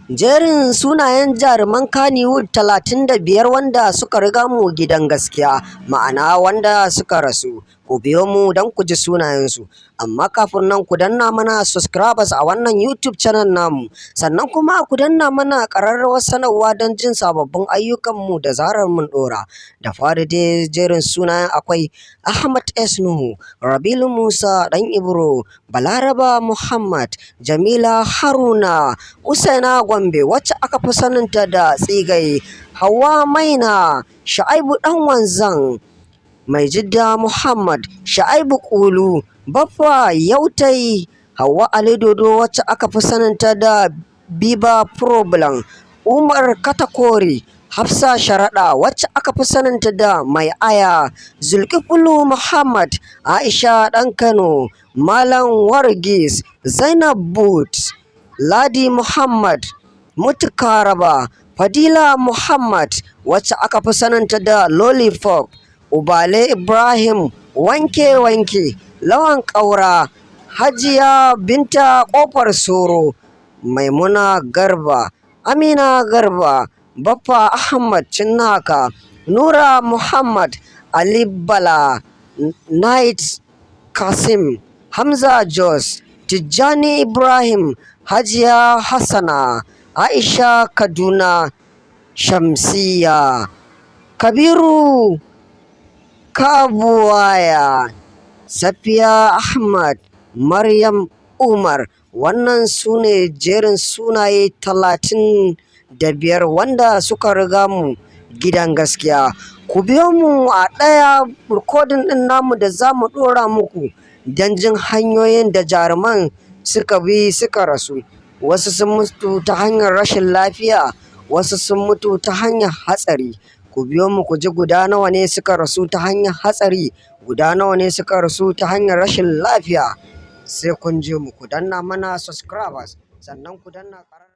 Jerin sunayen jaruman Kannywood 35 wanda suka riga mu gidan gaskiya, ma'ana wanda suka rasu. Ku biyo mu don ku ji sunayensu. Amma kafin nan ku danna mana subscribers a wannan YouTube channel namu. Sannan kuma ku danna mana ƙararrawar sanarwa don jin sababbin ayyukanmu da zarar mun ɗora. Da fari dai jerin sunayen akwai Ahmad S. Nuhu, Rabilu Musa Ɗan Ibro, Balaraba Muhammad, Jamila Haruna, Usaina Gombe wacce aka fi saninta da Tsigai, Hauwa Maina, Shu'aibu Ɗan Wanzam, Maijidda Muhammad, Shu'aibu Kulu, Baffa Yautai, Hauwa Ali Dodo wacce aka fi saninta da Biba Problem, Umar Katakori, Hafsa Sharaɗa wacce aka fi saninta da Mai Aya, Zulkiflu Muhammad, Aisha Ɗan Kano, Malam Wargis, Zainab Boot, Ladi Muhammad, Mutukaraba, Fadila Muhammad wacce aka fi saninta da Lollipop, Ubale Ibrahim, Wanke Wanke, Lawan Ƙaura, Hajiya Binta Ƙofar Soro, Maimuna Garba, Amina Garba, Baffa Ahmad Cinnaka, Nura Muhammad, Ali Bala, Night Kasim, Hamza Jos, Tijjani Ibrahim, Hajiya Hassana, Aisha Kaduna, Shamsiya, Kabiru Kabuwaya, Safiya Ahmad, Maryam Umar. Wannan su ne jerin sunaye 35 wanda suka riga mu gidan gaskiya. Ku biyo mu a ɗaya rikodin ɗin namu da za mu ɗora muku don jin hanyoyin da jaruman suka bi suka rasu. Wasu sun mutu ta hanyar rashin lafiya, wasu sun mutu ta hanyar hatsari. Ku biyo mu ku ji guda nawa ne suka rasu ta hanyar hatsari, guda nawa ne suka rasu ta hanyar rashin lafiya. Sai kun je mu ku danna mana subscribers, sannan ku danna ƙarar